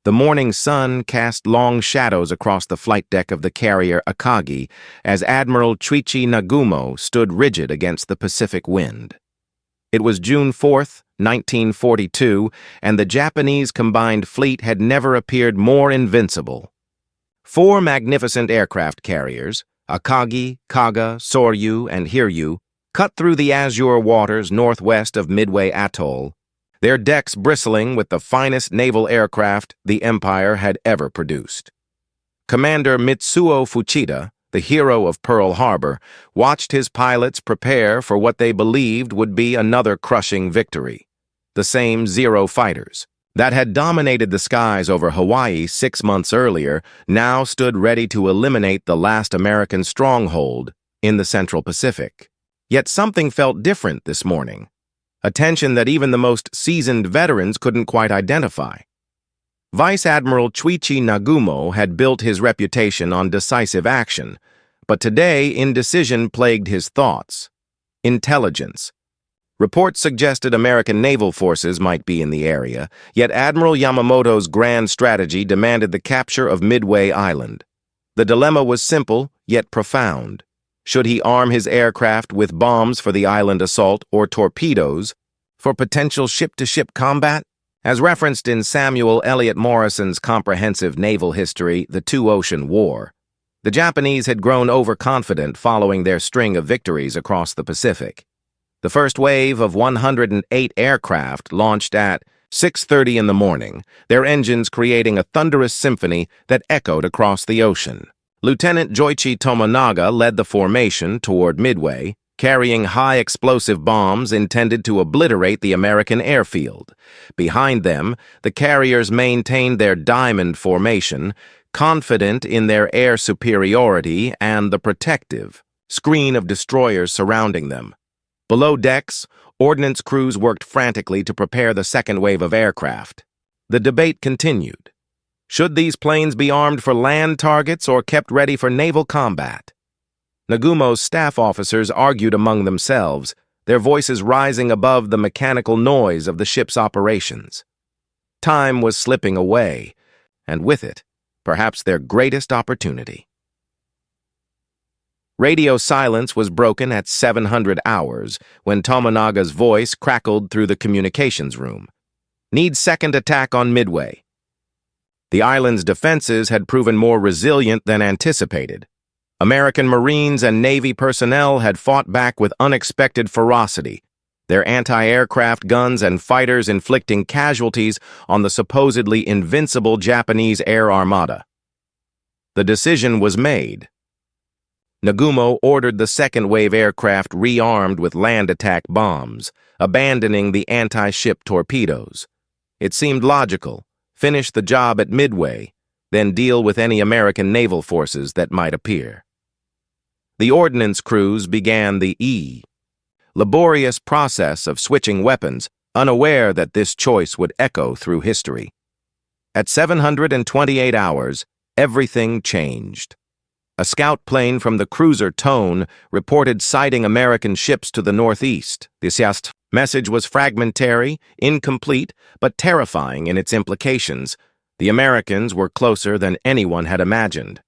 The morning sun cast long shadows across the flight deck of the carrier Akagi as Admiral Chuichi Nagumo stood rigid against the Pacific wind. It was June 4th, 1942, and the Japanese combined fleet had never appeared more invincible. 4 magnificent aircraft carriers, Akagi, Kaga, Soryu, and Hiryu, cut through the azure waters northwest of Midway Atoll, their decks bristling with the finest naval aircraft the Empire had ever produced. Commander Mitsuo Fuchida, the hero of Pearl Harbor, watched his pilots prepare for what they believed would be another crushing victory. The same Zero fighters that had dominated the skies over Hawaii 6 months earlier now stood ready to eliminate the last American stronghold in the Central Pacific. Yet something felt different this morning, a tension that even the most seasoned veterans couldn't quite identify. Vice Admiral Chuichi Nagumo had built his reputation on decisive action, but today indecision plagued his thoughts. Intelligence. Reports suggested American naval forces might be in the area, yet Admiral Yamamoto's grand strategy demanded the capture of Midway Island. The dilemma was simple, yet profound. Should he arm his aircraft with bombs for the island assault or torpedoes for potential ship-to-ship combat? As referenced in Samuel Eliot Morrison's comprehensive naval history, The Two-Ocean War, the Japanese had grown overconfident following their string of victories across the Pacific. The first wave of 108 aircraft launched at 6:30 in the morning, their engines creating a thunderous symphony that echoed across the ocean. Lieutenant Joichi Tomonaga led the formation toward Midway, carrying high-explosive bombs intended to obliterate the American airfield. Behind them, the carriers maintained their diamond formation, confident in their air superiority and the protective screen of destroyers surrounding them. Below decks, ordnance crews worked frantically to prepare the second wave of aircraft. The debate continued. Should these planes be armed for land targets or kept ready for naval combat? Nagumo's staff officers argued among themselves, their voices rising above the mechanical noise of the ship's operations. Time was slipping away, and with it, perhaps their greatest opportunity. Radio silence was broken at 700 hours when Tomonaga's voice crackled through the communications room. Need second attack on Midway. The island's defenses had proven more resilient than anticipated. American Marines and Navy personnel had fought back with unexpected ferocity, their anti-aircraft guns and fighters inflicting casualties on the supposedly invincible Japanese air armada. The decision was made. Nagumo ordered the second-wave aircraft rearmed with land attack bombs, abandoning the anti-ship torpedoes. It seemed logical. Finish the job at Midway, then deal with any American naval forces that might appear. The ordnance crews began the laborious process of switching weapons, unaware that this choice would echo through history. At 728 hours, everything changed. A scout plane from the cruiser Tone reported sighting American ships to the northeast. This message was fragmentary, incomplete, but terrifying in its implications. The Americans were closer than anyone had imagined.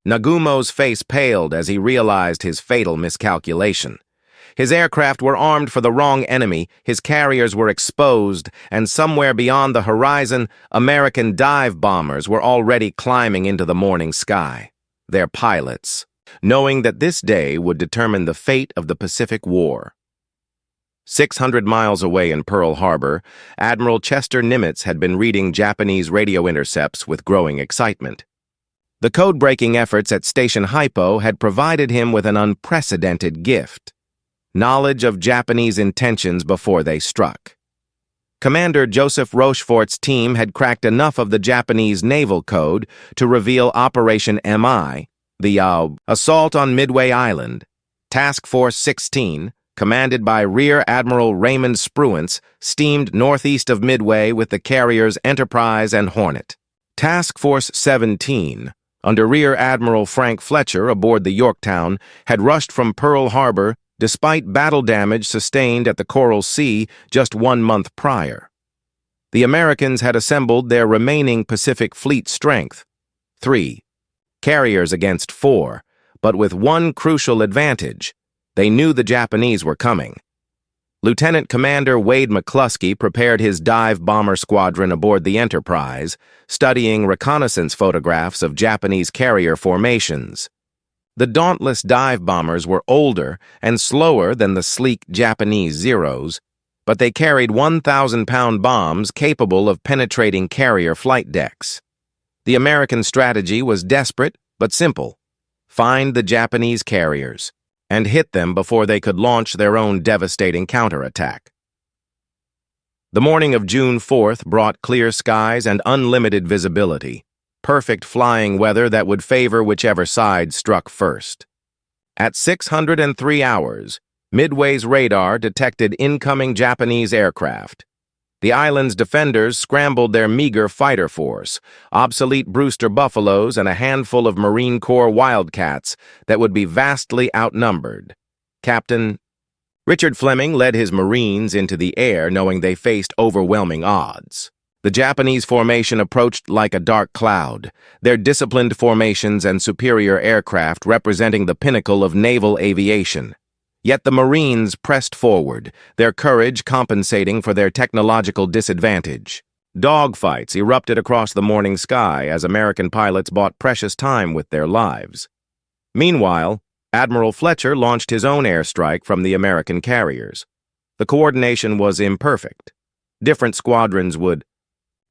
Nagumo's face paled as he realized his fatal miscalculation. His aircraft were armed for the wrong enemy, his carriers were exposed, and somewhere beyond the horizon, American dive bombers were already climbing into the morning sky. Their pilots, knowing that this day would determine the fate of the Pacific War. 600 miles away in Pearl Harbor, Admiral Chester Nimitz had been reading Japanese radio intercepts with growing excitement. The code-breaking efforts at Station Hypo had provided him with an unprecedented gift: knowledge of Japanese intentions before they struck. Commander Joseph Rochefort's team had cracked enough of the Japanese naval code to reveal Operation MI, the assault on Midway Island. Task Force 16, commanded by Rear Admiral Raymond Spruance, steamed northeast of Midway with the carriers Enterprise and Hornet. Task Force 17, under Rear Admiral Frank Fletcher aboard the Yorktown, had rushed from Pearl Harbor despite battle damage sustained at the Coral Sea just 1 month prior. The Americans had assembled their remaining Pacific Fleet strength, 3 carriers against 4, but with one crucial advantage. They knew the Japanese were coming. Lieutenant Commander Wade McCluskey prepared his dive bomber squadron aboard the Enterprise, studying reconnaissance photographs of Japanese carrier formations. The dauntless dive bombers were older and slower than the sleek Japanese Zeros, but they carried 1,000-pound bombs capable of penetrating carrier flight decks. The American strategy was desperate but simple. Find the Japanese carriers and hit them before they could launch their own devastating counterattack. The morning of June 4th brought clear skies and unlimited visibility, perfect flying weather that would favor whichever side struck first. At 603 hours, Midway's radar detected incoming Japanese aircraft. The island's defenders scrambled their meager fighter force, obsolete Brewster Buffaloes and a handful of Marine Corps Wildcats that would be vastly outnumbered. Captain Richard Fleming led his Marines into the air knowing they faced overwhelming odds. The Japanese formation approached like a dark cloud, their disciplined formations and superior aircraft representing the pinnacle of naval aviation. Yet the Marines pressed forward, their courage compensating for their technological disadvantage. Dogfights erupted across the morning sky as American pilots bought precious time with their lives. Meanwhile, Admiral Fletcher launched his own airstrike from the American carriers. The coordination was imperfect. Different squadrons would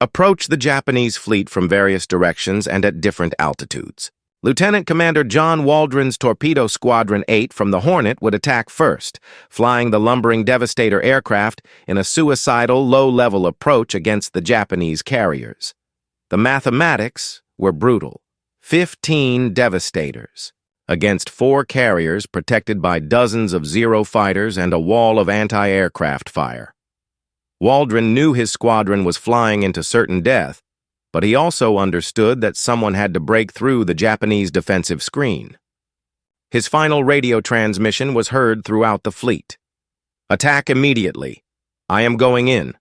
approach the Japanese fleet from various directions and at different altitudes. Lieutenant Commander John Waldron's Torpedo Squadron 8 from the Hornet would attack first, flying the lumbering Devastator aircraft in a suicidal, low-level approach against the Japanese carriers. The mathematics were brutal. 15 Devastators against 4 carriers protected by dozens of Zero fighters and a wall of anti-aircraft fire. Waldron knew his squadron was flying into certain death, but he also understood that someone had to break through the Japanese defensive screen. His final radio transmission was heard throughout the fleet. Attack immediately. I am going in.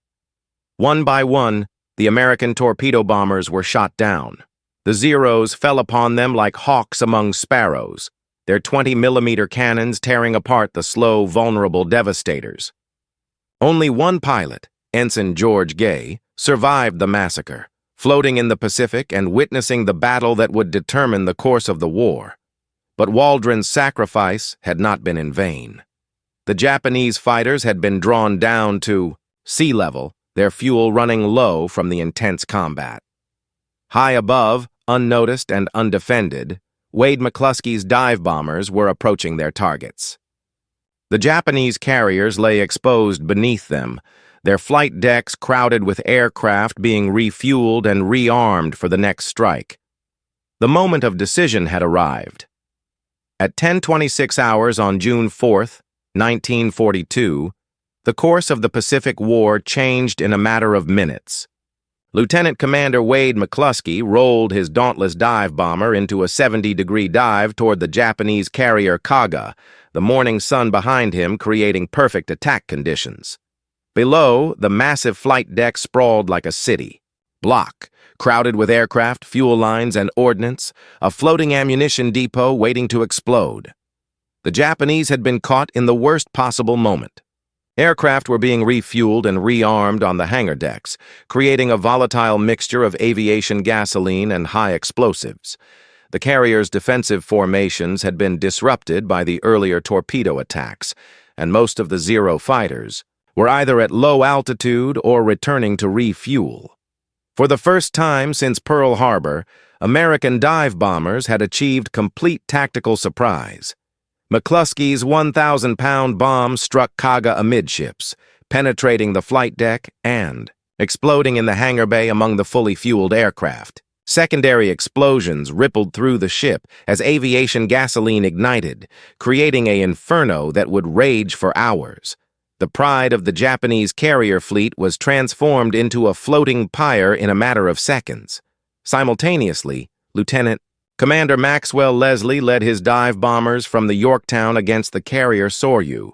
One by one, the American torpedo bombers were shot down. The Zeros fell upon them like hawks among sparrows, their 20-millimeter cannons tearing apart the slow, vulnerable Devastators. Only one pilot, Ensign George Gay, survived the massacre, floating in the Pacific and witnessing the battle that would determine the course of the war. But Waldron's sacrifice had not been in vain. The Japanese fighters had been drawn down to sea level, their fuel running low from the intense combat. High above, unnoticed and undefended, Wade McCluskey's dive bombers were approaching their targets. The Japanese carriers lay exposed beneath them, their flight decks crowded with aircraft being refueled and rearmed for the next strike. The moment of decision had arrived. At 10:26 hours on June 4th, 1942, the course of the Pacific War changed in a matter of minutes. Lieutenant Commander Wade McCluskey rolled his dauntless dive bomber into a 70-degree dive toward the Japanese carrier Kaga, the morning sun behind him creating perfect attack conditions. Below, the massive flight deck sprawled like a city. Block, crowded with aircraft, fuel lines, and ordnance, a floating ammunition depot waiting to explode. The Japanese had been caught in the worst possible moment. Aircraft were being refueled and rearmed on the hangar decks, creating a volatile mixture of aviation gasoline and high explosives. The carrier's defensive formations had been disrupted by the earlier torpedo attacks, and most of the Zero fighters were either at low altitude or returning to refuel. For the first time since Pearl Harbor, American dive bombers had achieved complete tactical surprise. McCluskey's 1,000-pound bomb struck Kaga amidships, penetrating the flight deck and exploding in the hangar bay among the fully fueled aircraft. Secondary explosions rippled through the ship as aviation gasoline ignited, creating an inferno that would rage for hours. The pride of the Japanese carrier fleet was transformed into a floating pyre in a matter of seconds. Simultaneously, Lieutenant Commander Maxwell Leslie led his dive bombers from the Yorktown against the carrier Soryu.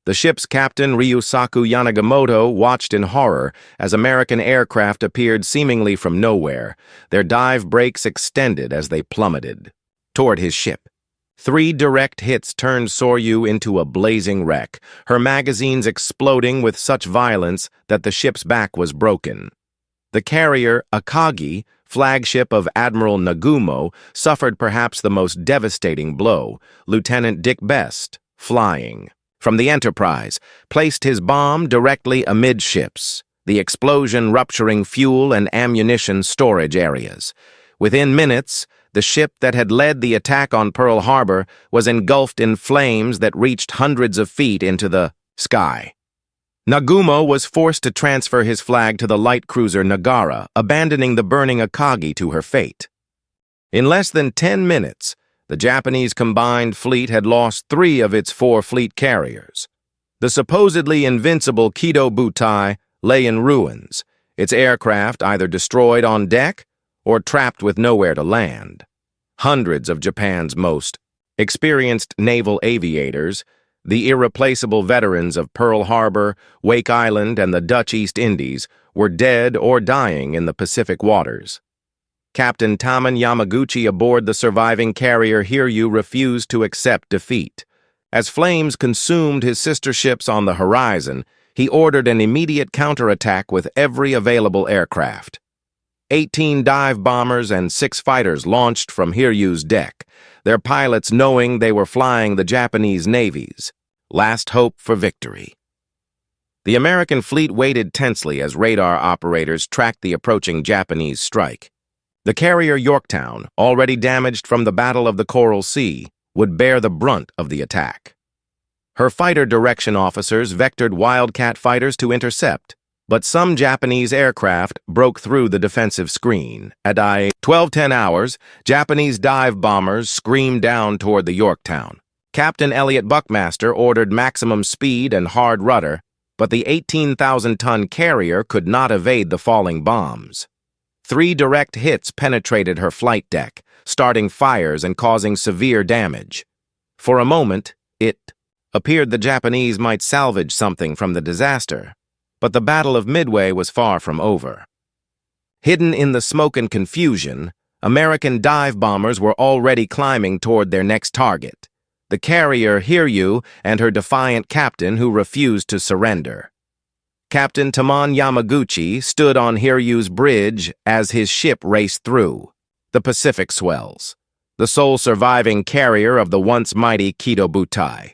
The ship's captain, Ryusaku Yanagimoto, watched in horror as American aircraft appeared seemingly from nowhere, their dive brakes extended as they plummeted toward his ship. 3 direct hits turned Soryu into a blazing wreck, her magazines exploding with such violence that the ship's back was broken. The carrier Akagi, flagship of Admiral Nagumo, suffered perhaps the most devastating blow. Lieutenant Dick Best, flying from the Enterprise, placed his bomb directly amidships, the explosion rupturing fuel and ammunition storage areas. Within minutes, the ship that had led the attack on Pearl Harbor was engulfed in flames that reached hundreds of feet into the sky. Nagumo was forced to transfer his flag to the light cruiser Nagara, abandoning the burning Akagi to her fate. In less than 10 minutes, the Japanese combined fleet had lost 3 of its 4 fleet carriers. The supposedly invincible Kido Butai lay in ruins, its aircraft either destroyed on deck or trapped with nowhere to land. Hundreds of Japan's most experienced naval aviators, the irreplaceable veterans of Pearl Harbor, Wake Island, and the Dutch East Indies, were dead or dying in the Pacific waters. Captain Taman Yamaguchi aboard the surviving carrier Hiryu refused to accept defeat. As flames consumed his sister ships on the horizon, he ordered an immediate counterattack with every available aircraft. 18 dive bombers and 6 fighters launched from Hiryu's deck, their pilots knowing they were flying the Japanese Navy's last hope for victory. The American fleet waited tensely as radar operators tracked the approaching Japanese strike. The carrier Yorktown, already damaged from the Battle of the Coral Sea, would bear the brunt of the attack. Her fighter direction officers vectored Wildcat fighters to intercept, but some Japanese aircraft broke through the defensive screen. At 12:10 hours, Japanese dive bombers screamed down toward the Yorktown. Captain Elliot Buckmaster ordered maximum speed and hard rudder, but the 18,000-ton carrier could not evade the falling bombs. 3 direct hits penetrated her flight deck, starting fires and causing severe damage. For a moment, it appeared the Japanese might salvage something from the disaster, but the Battle of Midway was far from over. Hidden in the smoke and confusion, American dive bombers were already climbing toward their next target, the carrier Hiryu and her defiant captain who refused to surrender. Captain Taman Yamaguchi stood on Hiryu's bridge as his ship raced through the Pacific swells, the sole surviving carrier of the once mighty Kido Butai.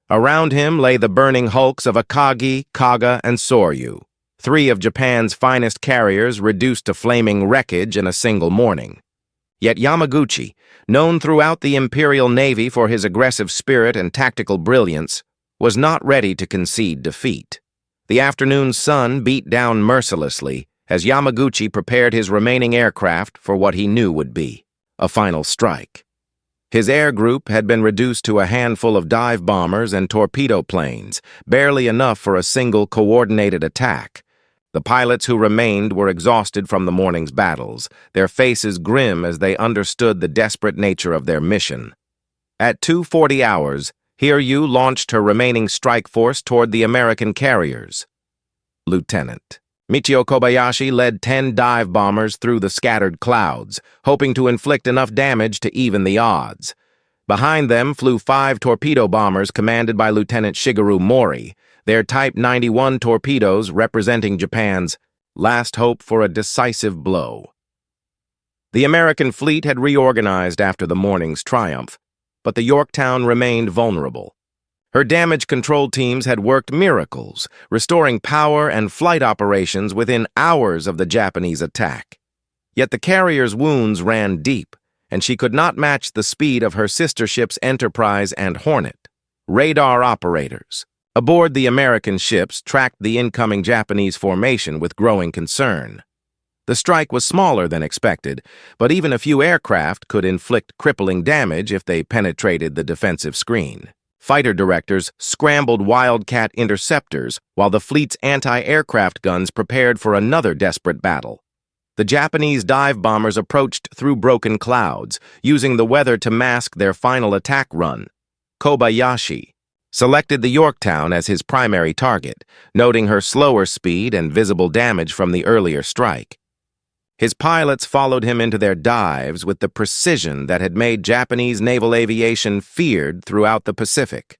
Around him lay the burning hulks of Akagi, Kaga, and Soryu, 3 of Japan's finest carriers reduced to flaming wreckage in a single morning. Yet Yamaguchi, known throughout the Imperial Navy for his aggressive spirit and tactical brilliance, was not ready to concede defeat. The afternoon sun beat down mercilessly as Yamaguchi prepared his remaining aircraft for what he knew would be a final strike. His air group had been reduced to a handful of dive bombers and torpedo planes, barely enough for a single coordinated attack. The pilots who remained were exhausted from the morning's battles, their faces grim as they understood the desperate nature of their mission. At 2:40 hours, Hiryu launched her remaining strike force toward the American carriers. Lieutenant Michio Kobayashi led 10 dive bombers through the scattered clouds, hoping to inflict enough damage to even the odds. Behind them flew 5 torpedo bombers commanded by Lieutenant Shigeru Mori, their Type 91 torpedoes representing Japan's last hope for a decisive blow. The American fleet had reorganized after the morning's triumph, but the Yorktown remained vulnerable. Her damage control teams had worked miracles, restoring power and flight operations within hours of the Japanese attack. Yet the carrier's wounds ran deep, and she could not match the speed of her sister ships Enterprise and Hornet. Radar operators aboard the American ships tracked the incoming Japanese formation with growing concern. The strike was smaller than expected, but even a few aircraft could inflict crippling damage if they penetrated the defensive screen. Fighter directors scrambled Wildcat interceptors while the fleet's anti-aircraft guns prepared for another desperate battle. The Japanese dive bombers approached through broken clouds, using the weather to mask their final attack run. Kobayashi, selected the Yorktown as his primary target, noting her slower speed and visible damage from the earlier strike. His pilots followed him into their dives with the precision that had made Japanese naval aviation feared throughout the Pacific.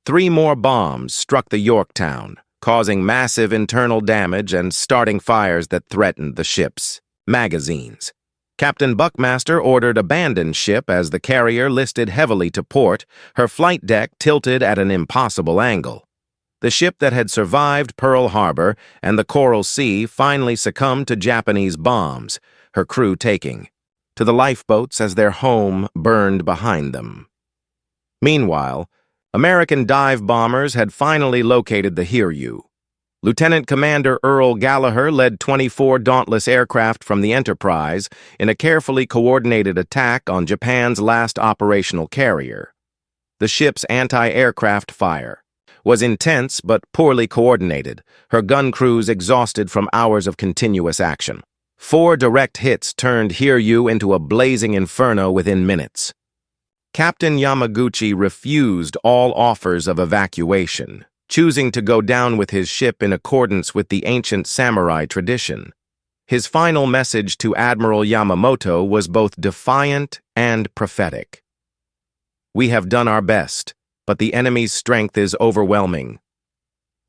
3 more bombs struck the Yorktown, causing massive internal damage and starting fires that threatened the ship's magazines. Captain Buckmaster ordered abandon ship as the carrier listed heavily to port, her flight deck tilted at an impossible angle. The ship that had survived Pearl Harbor and the Coral Sea finally succumbed to Japanese bombs, her crew taking to the lifeboats as their home burned behind them. Meanwhile, American dive bombers had finally located the Hiryu. Lieutenant Commander Earl Gallagher led 24 Dauntless aircraft from the Enterprise in a carefully coordinated attack on Japan's last operational carrier. The ship's anti-aircraft fire was intense but poorly coordinated, her gun crews exhausted from hours of continuous action. 4 direct hits turned Hiryu into a blazing inferno within minutes. Captain Yamaguchi refused all offers of evacuation, choosing to go down with his ship in accordance with the ancient samurai tradition. His final message to Admiral Yamamoto was both defiant and prophetic. "We have done our best, but the enemy's strength is overwhelming."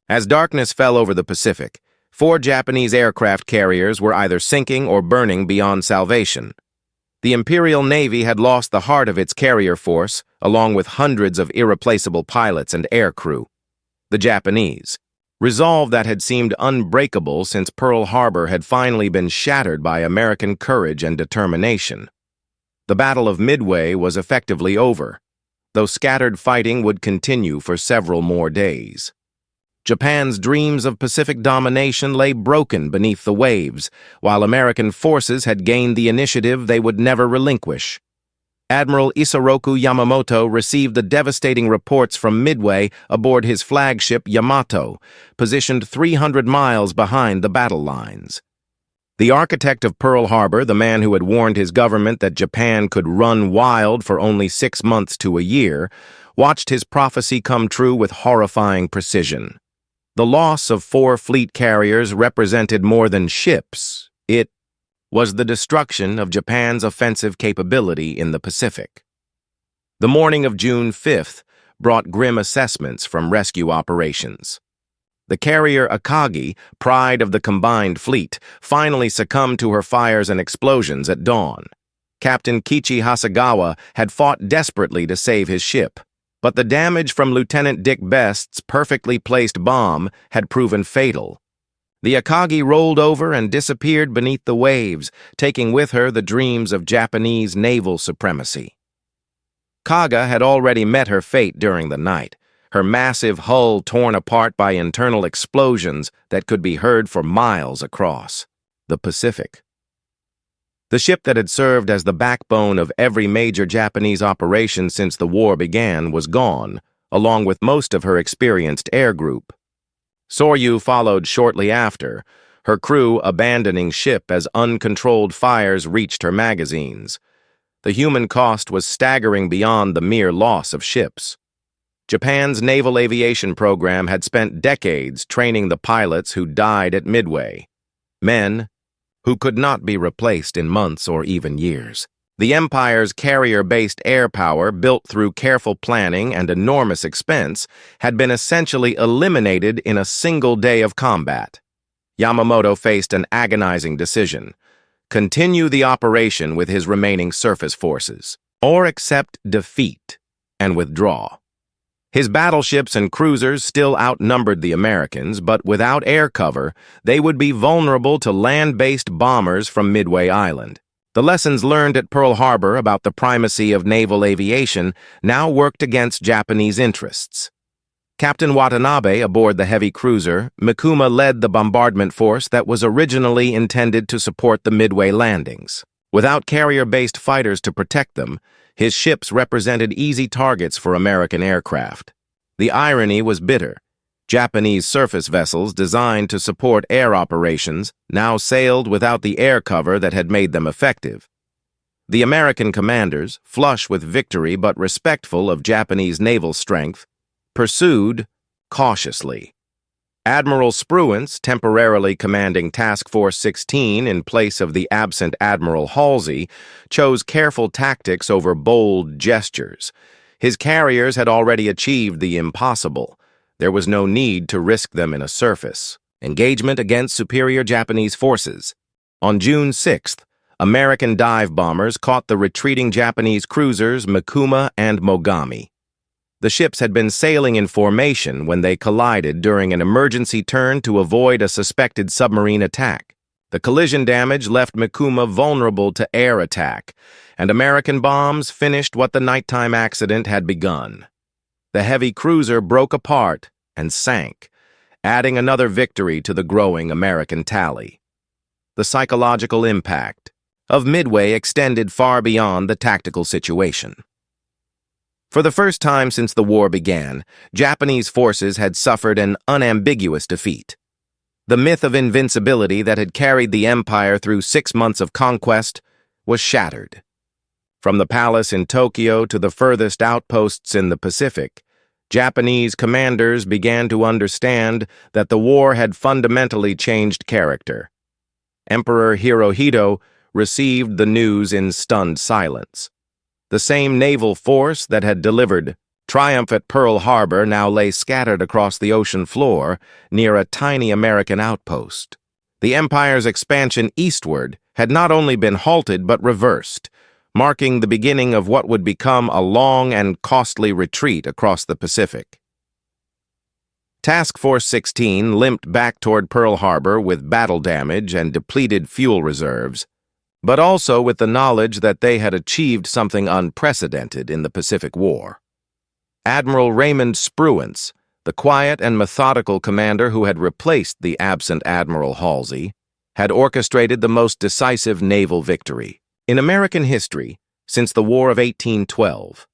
As darkness fell over the Pacific, 4 Japanese aircraft carriers were either sinking or burning beyond salvation. The Imperial Navy had lost the heart of its carrier force, along with hundreds of irreplaceable pilots and air crew. The Japanese, resolve that had seemed unbreakable since Pearl Harbor, had finally been shattered by American courage and determination. The Battle of Midway was effectively over, though scattered fighting would continue for several more days. Japan's dreams of Pacific domination lay broken beneath the waves, while American forces had gained the initiative they would never relinquish. Admiral Isoroku Yamamoto received the devastating reports from Midway aboard his flagship Yamato, positioned 300 miles behind the battle lines. The architect of Pearl Harbor, the man who had warned his government that Japan could run wild for only 6 months to a year, watched his prophecy come true with horrifying precision. The loss of 4 fleet carriers represented more than ships. It was the destruction of Japan's offensive capability in the Pacific. The morning of June 5th brought grim assessments from rescue operations. The carrier Akagi, pride of the combined fleet, finally succumbed to her fires and explosions at dawn. Captain Kichi Hasegawa had fought desperately to save his ship, but the damage from Lieutenant Dick Best's perfectly placed bomb had proven fatal. The Akagi rolled over and disappeared beneath the waves, taking with her the dreams of Japanese naval supremacy. Kaga had already met her fate during the night, her massive hull torn apart by internal explosions that could be heard for miles across the Pacific. The ship that had served as the backbone of every major Japanese operation since the war began was gone, along with most of her experienced air group. Soryu followed shortly after, her crew abandoning ship as uncontrolled fires reached her magazines. The human cost was staggering beyond the mere loss of ships. Japan's naval aviation program had spent decades training the pilots who died at Midway, men who could not be replaced in months or even years. The Empire's carrier-based air power, built through careful planning and enormous expense, had been essentially eliminated in a single day of combat. Yamamoto faced an agonizing decision: continue the operation with his remaining surface forces, or accept defeat and withdraw. His battleships and cruisers still outnumbered the Americans, but without air cover, they would be vulnerable to land-based bombers from Midway Island. The lessons learned at Pearl Harbor about the primacy of naval aviation now worked against Japanese interests. Captain Watanabe aboard the heavy cruiser, Mikuma led the bombardment force that was originally intended to support the Midway landings. Without carrier-based fighters to protect them, his ships represented easy targets for American aircraft. The irony was bitter. Japanese surface vessels designed to support air operations now sailed without the air cover that had made them effective. The American commanders, flush with victory but respectful of Japanese naval strength, pursued cautiously. Admiral Spruance, temporarily commanding Task Force 16 in place of the absent Admiral Halsey, chose careful tactics over bold gestures. His carriers had already achieved the impossible. There was no need to risk them in a surface engagement against superior Japanese forces. On June 6th, American dive bombers caught the retreating Japanese cruisers Mikuma and Mogami. The ships had been sailing in formation when they collided during an emergency turn to avoid a suspected submarine attack. The collision damage left Mikuma vulnerable to air attack, and American bombs finished what the nighttime accident had begun. The heavy cruiser broke apart and sank, adding another victory to the growing American tally. The psychological impact of Midway extended far beyond the tactical situation. For the first time since the war began, Japanese forces had suffered an unambiguous defeat. The myth of invincibility that had carried the empire through 6 months of conquest was shattered. From the palace in Tokyo to the furthest outposts in the Pacific, Japanese commanders began to understand that the war had fundamentally changed character. Emperor Hirohito received the news in stunned silence. The same naval force that had delivered triumph at Pearl Harbor now lay scattered across the ocean floor near a tiny American outpost. The empire's expansion eastward had not only been halted but reversed, marking the beginning of what would become a long and costly retreat across the Pacific. Task Force 16 limped back toward Pearl Harbor with battle damage and depleted fuel reserves, but also with the knowledge that they had achieved something unprecedented in the Pacific War. Admiral Raymond Spruance, the quiet and methodical commander who had replaced the absent Admiral Halsey, had orchestrated the most decisive naval victory in American history since the War of 1812.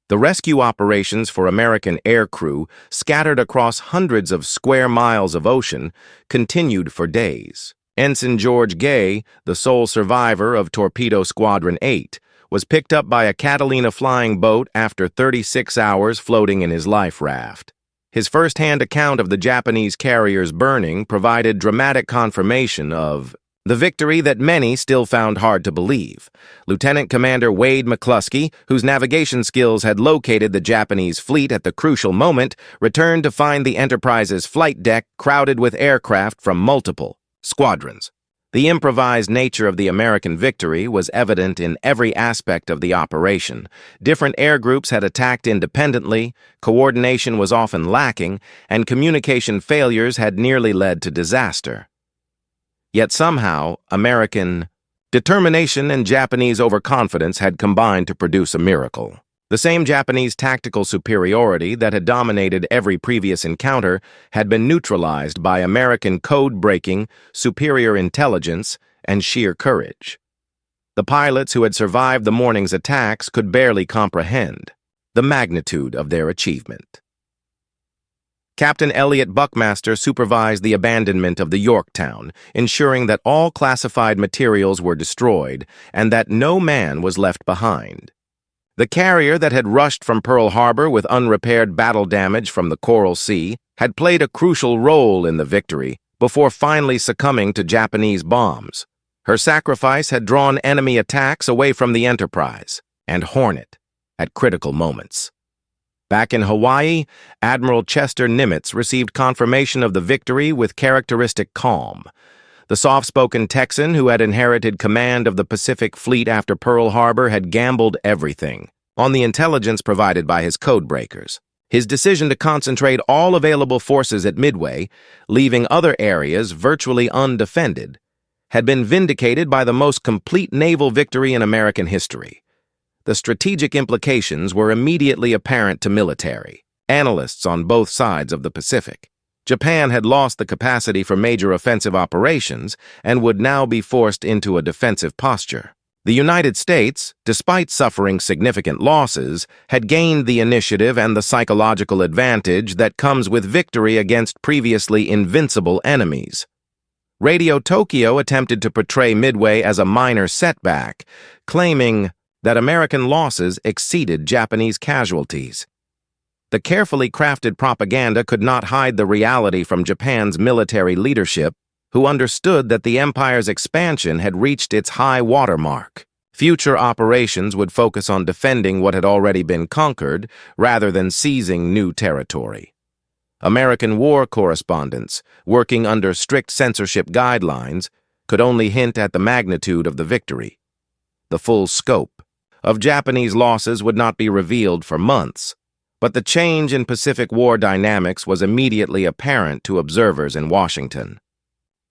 The rescue operations for American aircrew, scattered across hundreds of square miles of ocean, continued for days. Ensign George Gay, the sole survivor of Torpedo Squadron 8, was picked up by a Catalina flying boat after 36 hours floating in his life raft. His first-hand account of the Japanese carrier's burning provided dramatic confirmation of the victory that many still found hard to believe. Lieutenant Commander Wade McCluskey, whose navigation skills had located the Japanese fleet at the crucial moment, returned to find the Enterprise's flight deck crowded with aircraft from multiple squadrons. The improvised nature of the American victory was evident in every aspect of the operation. Different air groups had attacked independently, coordination was often lacking, and communication failures had nearly led to disaster. Yet somehow, American determination and Japanese overconfidence had combined to produce a miracle. The same Japanese tactical superiority that had dominated every previous encounter had been neutralized by American code-breaking, superior intelligence, and sheer courage. The pilots who had survived the morning's attacks could barely comprehend the magnitude of their achievement. Captain Elliot Buckmaster supervised the abandonment of the Yorktown, ensuring that all classified materials were destroyed and that no man was left behind. The carrier that had rushed from Pearl Harbor with unrepaired battle damage from the Coral Sea had played a crucial role in the victory before finally succumbing to Japanese bombs. Her sacrifice had drawn enemy attacks away from the Enterprise and Hornet at critical moments. Back in Hawaii, Admiral Chester Nimitz received confirmation of the victory with characteristic calm. The soft-spoken Texan who had inherited command of the Pacific Fleet after Pearl Harbor had gambled everything on the intelligence provided by his codebreakers. His decision to concentrate all available forces at Midway, leaving other areas virtually undefended, had been vindicated by the most complete naval victory in American history. The strategic implications were immediately apparent to military analysts on both sides of the Pacific. Japan had lost the capacity for major offensive operations and would now be forced into a defensive posture. The United States, despite suffering significant losses, had gained the initiative and the psychological advantage that comes with victory against previously invincible enemies. Radio Tokyo attempted to portray Midway as a minor setback, claiming that American losses exceeded Japanese casualties. The carefully crafted propaganda could not hide the reality from Japan's military leadership, who understood that the empire's expansion had reached its high water mark. Future operations would focus on defending what had already been conquered rather than seizing new territory. American war correspondents, working under strict censorship guidelines, could only hint at the magnitude of the victory. The full scope of Japanese losses would not be revealed for months, but the change in Pacific War dynamics was immediately apparent to observers in Washington.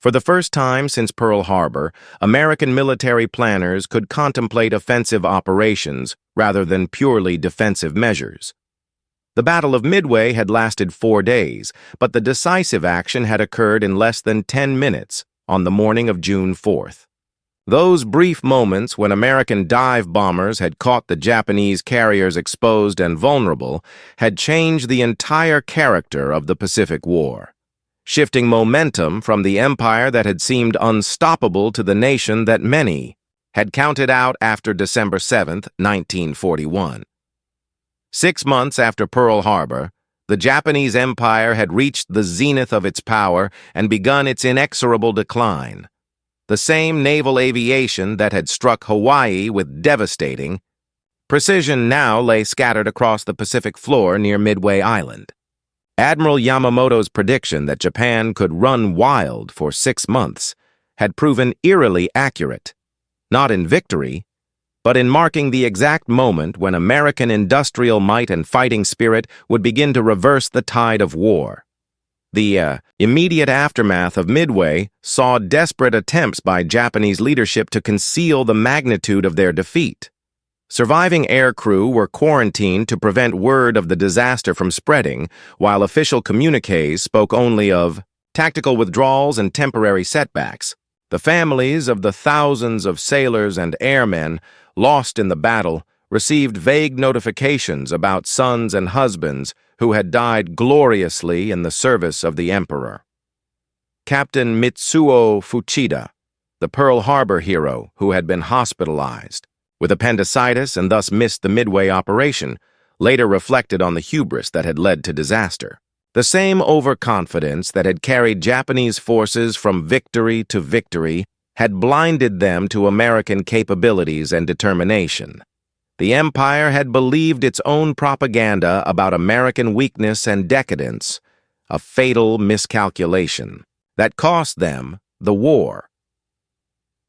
For the first time since Pearl Harbor, American military planners could contemplate offensive operations rather than purely defensive measures. The Battle of Midway had lasted 4 days, but the decisive action had occurred in less than 10 minutes on the morning of June 4th. Those brief moments when American dive bombers had caught the Japanese carriers exposed and vulnerable had changed the entire character of the Pacific War, shifting momentum from the empire that had seemed unstoppable to the nation that many had counted out after December 7, 1941. 6 months after Pearl Harbor, the Japanese Empire had reached the zenith of its power and begun its inexorable decline. The same naval aviation that had struck Hawaii with devastating precision now lay scattered across the Pacific floor near Midway Island. Admiral Yamamoto's prediction that Japan could run wild for 6 months had proven eerily accurate, not in victory, but in marking the exact moment when American industrial might and fighting spirit would begin to reverse the tide of war. The immediate aftermath of Midway saw desperate attempts by Japanese leadership to conceal the magnitude of their defeat. Surviving aircrew were quarantined to prevent word of the disaster from spreading, while official communiques spoke only of tactical withdrawals and temporary setbacks. The families of the thousands of sailors and airmen lost in the battle received vague notifications about sons and husbands who had died gloriously in the service of the emperor. Captain Mitsuo Fuchida, the Pearl Harbor hero who had been hospitalized with appendicitis and thus missed the Midway operation, later reflected on the hubris that had led to disaster. The same overconfidence that had carried Japanese forces from victory to victory had blinded them to American capabilities and determination. The empire had believed its own propaganda about American weakness and decadence, a fatal miscalculation that cost them the war.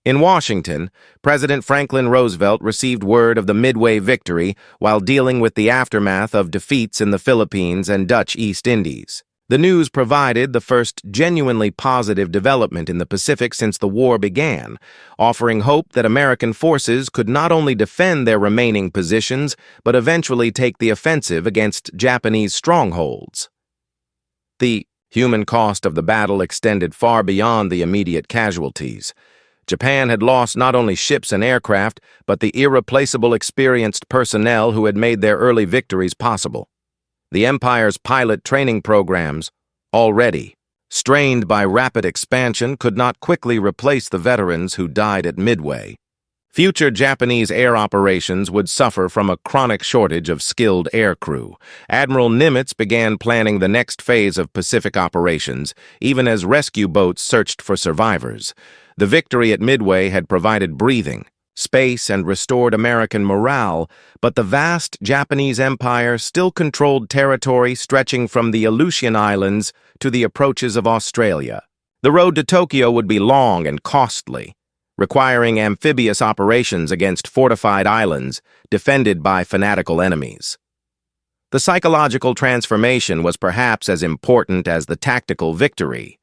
In Washington, President Franklin Roosevelt received word of the Midway victory while dealing with the aftermath of defeats in the Philippines and Dutch East Indies. The news provided the first genuinely positive development in the Pacific since the war began, offering hope that American forces could not only defend their remaining positions, but eventually take the offensive against Japanese strongholds. The human cost of the battle extended far beyond the immediate casualties. Japan had lost not only ships and aircraft, but the irreplaceable experienced personnel who had made their early victories possible. The empire's pilot training programs, already strained by rapid expansion, could not quickly replace the veterans who died at Midway. Future Japanese air operations would suffer from a chronic shortage of skilled aircrew. Admiral Nimitz began planning the next phase of Pacific operations, even as rescue boats searched for survivors. The victory at Midway had provided breathing space, and restored American morale, but the vast Japanese empire still controlled territory stretching from the Aleutian Islands to the approaches of Australia. The road to Tokyo would be long and costly, requiring amphibious operations against fortified islands defended by fanatical enemies. The psychological transformation was perhaps as important as the tactical victory.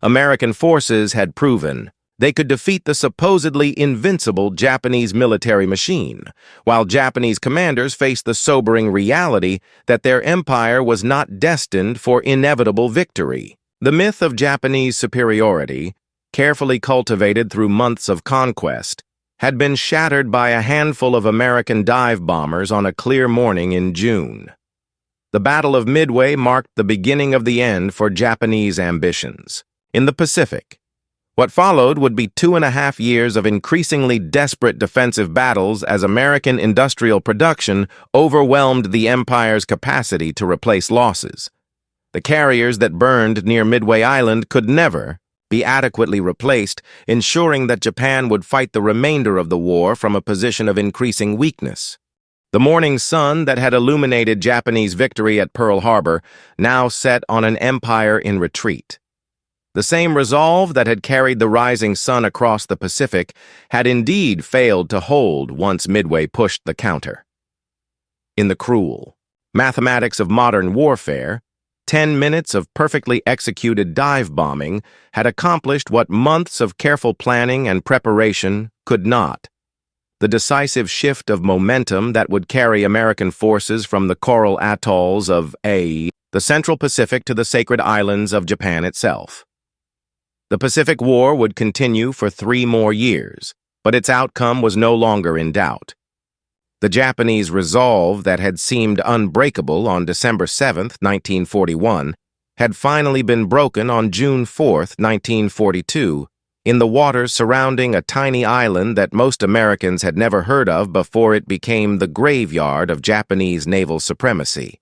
American forces had proven they could defeat the supposedly invincible Japanese military machine, while Japanese commanders faced the sobering reality that their empire was not destined for inevitable victory. The myth of Japanese superiority, carefully cultivated through months of conquest, had been shattered by a handful of American dive bombers on a clear morning in June. The Battle of Midway marked the beginning of the end for Japanese ambitions. In the Pacific, What followed would be 2.5 years of increasingly desperate defensive battles as American industrial production overwhelmed the empire's capacity to replace losses. The carriers that burned near Midway Island could never be adequately replaced, ensuring that Japan would fight the remainder of the war from a position of increasing weakness. The morning sun that had illuminated Japanese victory at Pearl Harbor now set on an empire in retreat. The same resolve that had carried the rising sun across the Pacific had indeed failed to hold once Midway pushed the counter. In the cruel mathematics of modern warfare, 10 minutes of perfectly executed dive bombing had accomplished what months of careful planning and preparation could not. The decisive shift of momentum that would carry American forces from the coral atolls of the Central Pacific to the sacred islands of Japan itself. The Pacific War would continue for 3 more years, but its outcome was no longer in doubt. The Japanese resolve that had seemed unbreakable on December 7, 1941, had finally been broken on June 4, 1942, in the waters surrounding a tiny island that most Americans had never heard of before it became the graveyard of Japanese naval supremacy.